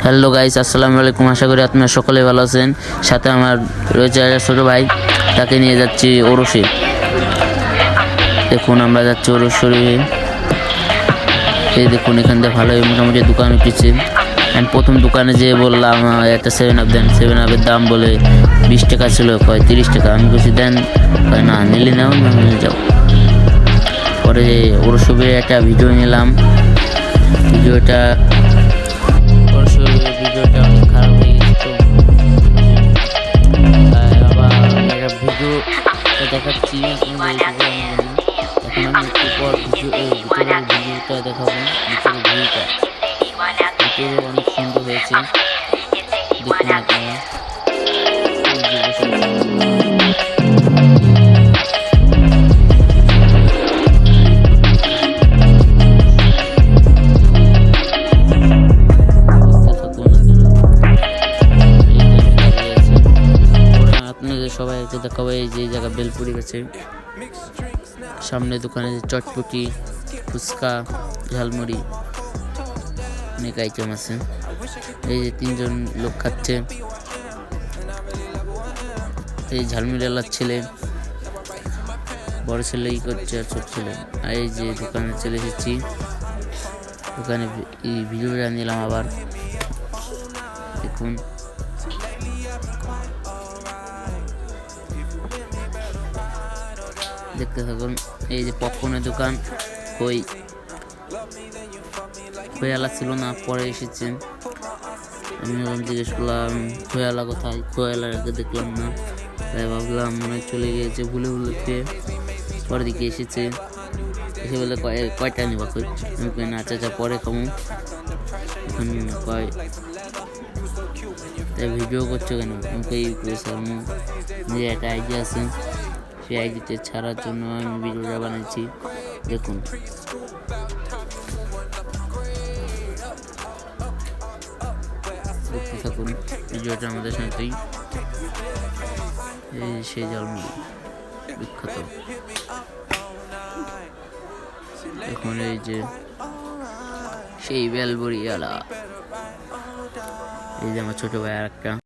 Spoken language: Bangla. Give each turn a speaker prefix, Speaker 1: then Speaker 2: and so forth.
Speaker 1: হ্যালো গাইস, আসসালামু আলাইকুম। আশা করি আপনারা সকলে ভালো আছেন। সাথে আমার রয়েছে একটা ছোটো ভাই, তাকে নিয়ে যাচ্ছি ওরসে। দেখুন আমরা যাচ্ছি ওরসরে। এই দেখুন এখান থেকে ভালোই মোটামুটি দোকান উঠেছে। আমি প্রথম দোকানে যেয়ে বললাম একটা 7 আপ দেন। 7 আপের দাম বলে 20 টাকা ছিল, কয় 30 টাকা। আমি কিছু দেন, কয় না নিলে নাও, না নিলে যাও। পরে ওরসবের একটা ভিডিও নিলাম। ভিডিওটা অনেক খারাপ হয়ে গেছে, তো আবার একটা ভিডিও দেখাচ্ছি। এখন আমি একটু পর ভিতরের ভিডিওটা দেখাবো। ভিতরের ভিউটা অনেক সুন্দর হয়েছে, দেখুন আপনারা। আপনাদের সবাইকে দেখাবো এই যে জায়গা বেলপুরি গেছে। সামনে দোকানে চটপটি, ফুচকা, ঝালমুড়ি, অনেক আইটেম আছে। এই যে 3জন লোক খাচ্ছে, এই ঝালমুড়িওয়ালার ছেলে, বড় ছেলে ই করছে আর ছোট ছেলে। আর এই যে দোকানে চলে এসেছি, দোকানে ভিডিওটা নিলাম আবার। দেখুন দেখতে থাকুন। এই যে পপকর্নের দোকান, খোয়ালা ছিল না, পরে এসেছেন। আমি জিজ্ঞেস করলাম খোয়ালা কোথায়, খোয়ালাকে দেখলাম না, তাই ভাবলাম মনে চলে গিয়েছে ভুলে খেয়ে। পরের দিকে এসে বলে কয়টা নেবা, আমি কই না আচ্ছা পরে খামু, এখন কয় তাই ভিডিও করছো কেন? আমি কই নিজে একটা আইডিয়া আছে, সেই আইডিতে ছাড়ার জন্য আমি ভিডিওটা বানাইছি। দেখুন দেখতে থাকুন ভিডিওটা আমাদের সাথেই। এই সেই ঝালমুড়ি বিখ্যাত। এখন এই যে সেই বেলবড়িওয়ালা, এই যে আমার ছোট ভাই আর একটা।